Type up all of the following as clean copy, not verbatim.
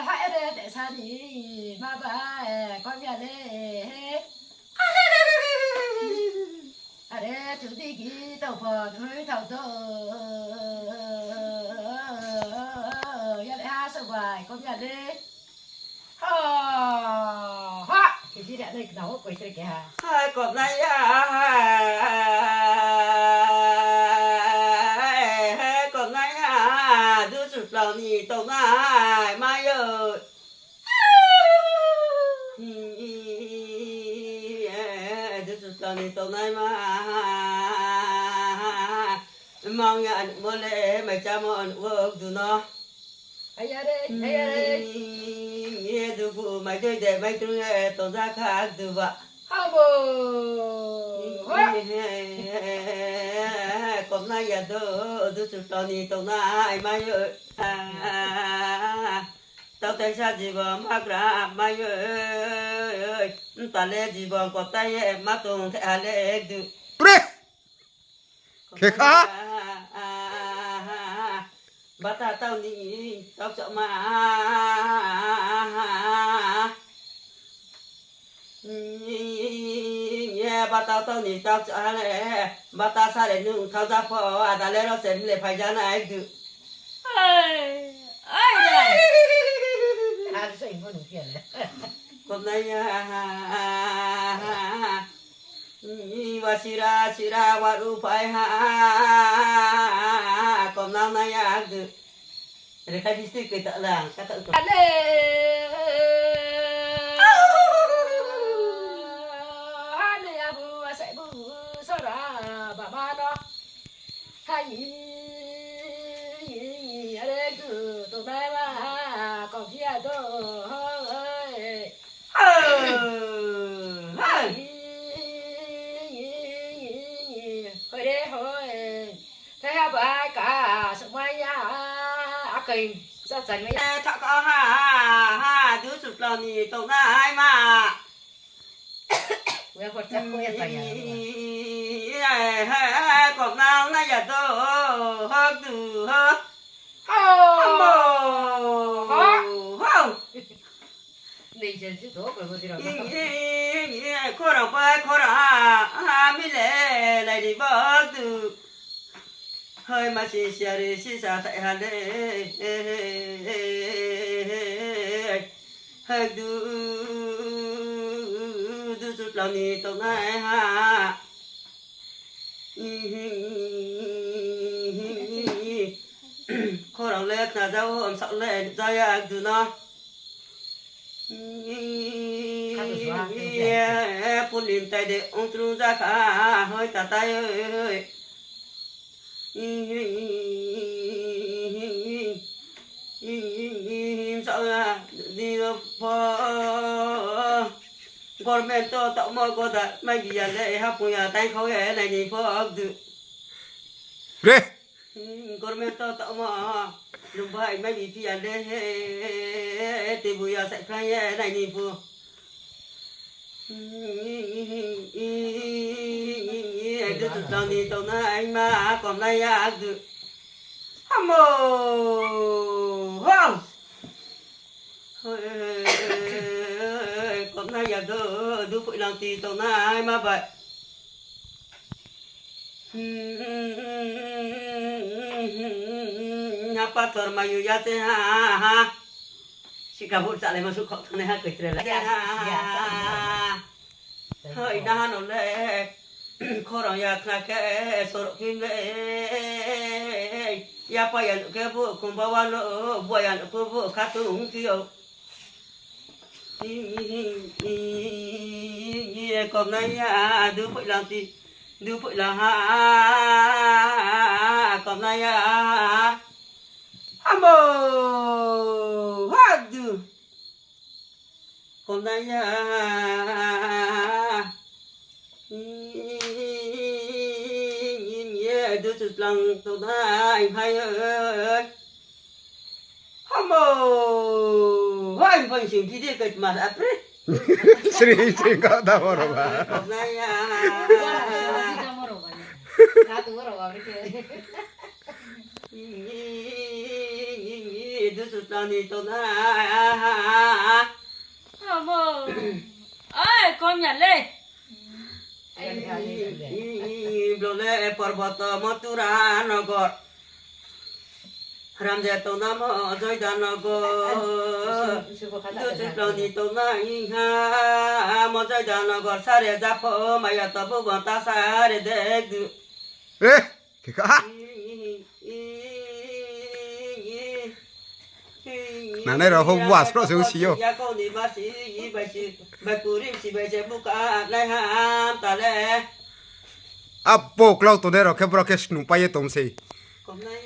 hãy để tại sao đi mà bà con nhà đây à để chủ đi kỹ tàu phở núi thầu thơ nhà lại ha sợ vài con nhà đây ha cái gì đã đây nó quay tới kìa hai con này con này đứa sụt lòng nhỉ tàu này mai ơi đứa sụt lòng nhỉ tàu này mà mong nhận bố lệ mày cha mọn vợ tụi nó ai ra đây nghe tụi phụ mày chơi để mày tụi tàu ra khác tụi vợ không bồ con này giờ tôi sụt tao đi tao này mày ơi tao thấy sao gì mà mắc ra mày ơi ta lấy gì mà có tay em mắc tung thế lấy được 그래 개가 bà ta tao đi tao sợ mà bà tao đi tao sợ này bà ta sao lại nung thao ra phò ta lấy nó xem lại phải ra này được ai đây ăn sình con đủ tiền đấy con này wasira sira waru phải ha con nào này được để khai đi cái tợ làng các tợ ăn đây ăn đây abu sẽ bu sao ra bà ba nó hay ở đây cứ tụi này mà còn kia đâu ơi hồi đây hồi thế ha bà cả sự mai nha ác kinh sao chẳng mấy thọ có ha đứa sụt lò nhỉ tàu này mà vừa còn chắc cô em phải còn nào nãy giờ tôi hết từ hết không đi trên chiếc tổ của cô thì rồi khó đâu phải khó đâu mi lệ lại đi bớt từ hơi mà xì xa tại hà lệ hơi du sụt lòng nhỉ tàu này ha khó đâu lệ là đâu hôm sau lệ ra từ nó phun liền tay để ông tru ra cả hơi tà tay ơi sợ đi phò con bên to tạo mơ có thật mấy gì vậy để hấp mùi tay khâu hệ này gì phò được 그래 con bên to tạo mơ lúc vậy mấy gì thì để thì bây giờ sẽ khai này gì phò đứa tụt tao đi tao này mà còn này được hâm mộ không còn này đứa phụ lòng thì tao này mà vậy apa thorma yu ya te ha si ka bot sale masuk kok thane ha kitra la hơi đa nó lệ khó rồi ya kha ke soro kim lệ ya pa ya ke bu kum ba wa lo bo ya pu bu kha tu ung kiyo còn này đứa phụ làm gì đứa phụ là ha còn này ambo ha đứa còn này đứa tụt lòng tụt hai hai ơi ambo hai phần xin thì đi cái mà đã biết 스리 가다 보러가 còn này Kita mau roba nih. Satu roba berarti. ดูสุดตอนนี้ตัวน่า Amo. Ai, con nhà lê. Blole parbata matura nagor Ramde to namo joida nagor Du sutloni to na iha mo joida nagor sare japo maya to bubanta sare degdu 에 걔가 나네라 호부아 서로 세우시오 Ya ko ni ba si ba si ba kurim si ba se buka nai ham ta le 아뽀 클라우도 내려 캐브라케 스누파예 톰세 Hôm nay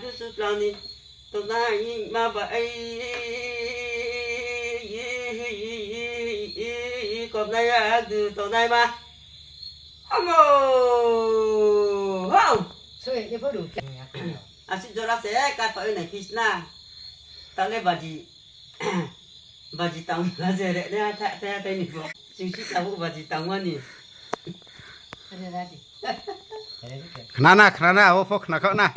chú sụt lòng đi tôi nay mà vậy hôm nay từ tối nay mà không không 소리 예뻐 đủ xin cho nó sẽ cắt phải này Krishna ta lấy bà chị tòng là gì đấy nè thay thay nhỉ bộ chính trị tàu bà chị tòng anh nhỉ 크나나 오 폭나 커나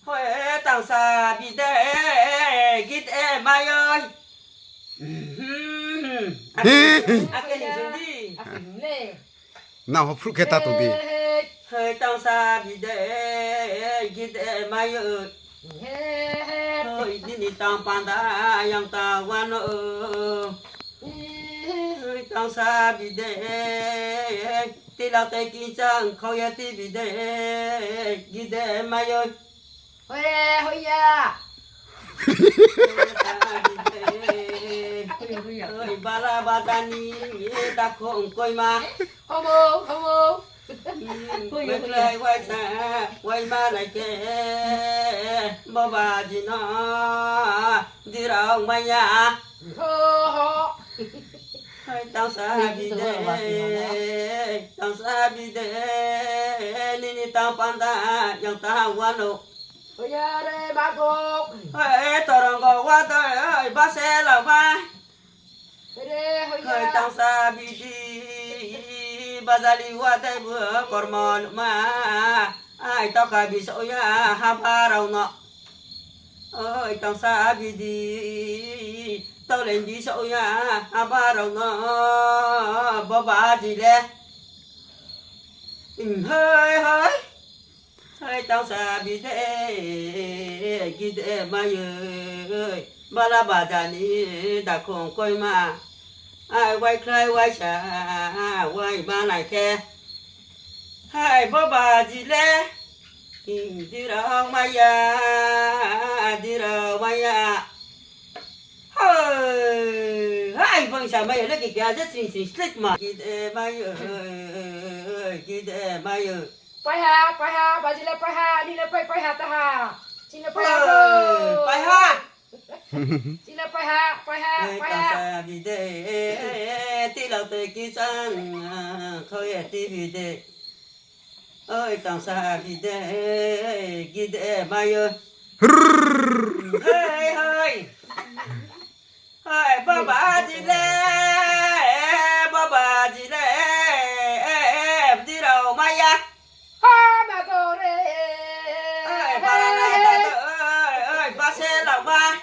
Thôi tao xa bị đê gít em mai ơi ăn cái gì xuống đi 네 나 호프루케타 또디 hơi tao xa bị đê gít em mai ơi hơi đi đi tao panda yang tao quan ơi hơi tao xa bị đê tí lao tay kinh trang khâu ya tí bị đê gít em mai ơi 호야 호야 ơi ba la ba ta ni ta không coi mà 호모 호모 bước lại quay xa quay ma lại kê bố bà gì nó đi đâu mày nhà 호호 tao xa bị đê tao xa bị đê ni tao panda yang tao quan lộ 호야 래 마곡 ơi tao đang có qua tới ơi ba xe là ba 그래 hơi 호야 tao xa bị đi ba gia đi qua tới bữa còn mòn mà ai tao cả bị sổ ya ha ba đầu nọ ơi tao xa bị đi tao lên đi sổ ya ha ba đầu nọ bố bà gì đấy hơi hơi hơi tao xa bị thế ghi thế mà ơi ba la bà già ní đã không coi mà ai quay khai quay xả quay ba này khe hai bố bà gì lẽ đi đâu mà ya đi đâu mà ya hai vâng xả mày lấy cái kia rất xinh xinh slick mà ghi thế mà ơi ghi thế mà ơi 빠하 바질라 빠하 니네 빠하 따하 진라 빠하 빠하 진라 빠하 ơi tao xa bị thế tí lâu tới kia sang thôi tí bị thế ơi tao xa bị thế ghi thế mà ơi hơi hơi hơi bà bà gì lẽ bà bà gì lẽ em đi đâu mà ya 하마고레 ơi bà này đã ơi bà sẽ là ba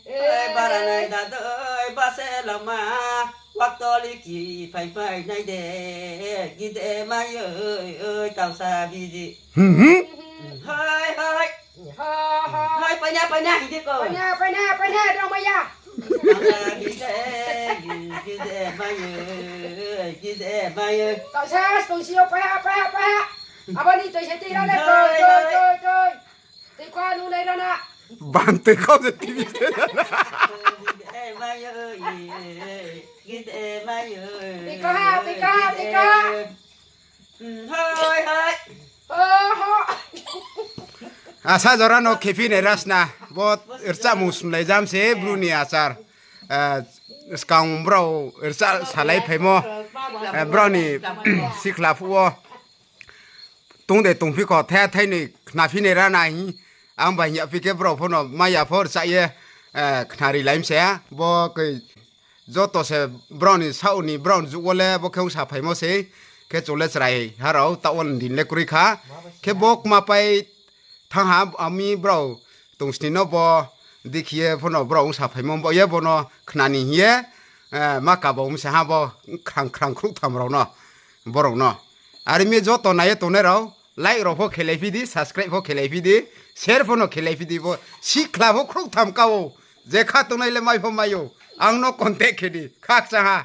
ơi bà này đã ơi bà sẽ là ma hoặc to lý kỳ phải này để ghi thế mà ơi tao xa bị gì hơi hơi hơi phải nha đi cô 빠냐 정말야 tao xa bị thế ghi thế mà ghi thế mà tausa tausiyo 빠하 아버님 또 이제 일어나 coi đi qua luôn đây đó nè 반테 커서 TV đi ca hơi hơi 아사저라 너 케피네 라스나 뭐 irsa musmlai jamse bruni achar skang bro irsa salai phemo broni sikla fuo tungde tungpi ko the thaini knafine ra nai ang ba nya pike bro phono maya phor sa ye khnari laim se bo kai joto se brown sauni brown juwole bo khong sa phaimo se ke chole chrai harau tawon din le kuri kha ke bok ma pai thang ha ami bro tungsni no bo dikhiye phono bro sa phaimo bo ye bono khnani hiye ma ka bo se ha bo krang krang khru tham ro no borong no ari me joto na ye to ne ro like ro pho khelai phi di subscribe pho khelai phi di share pho no khelai phi di bo sikla pho khru tham ka wo je kha to nai le mai pho mayo ang no contact khedi khak cha ha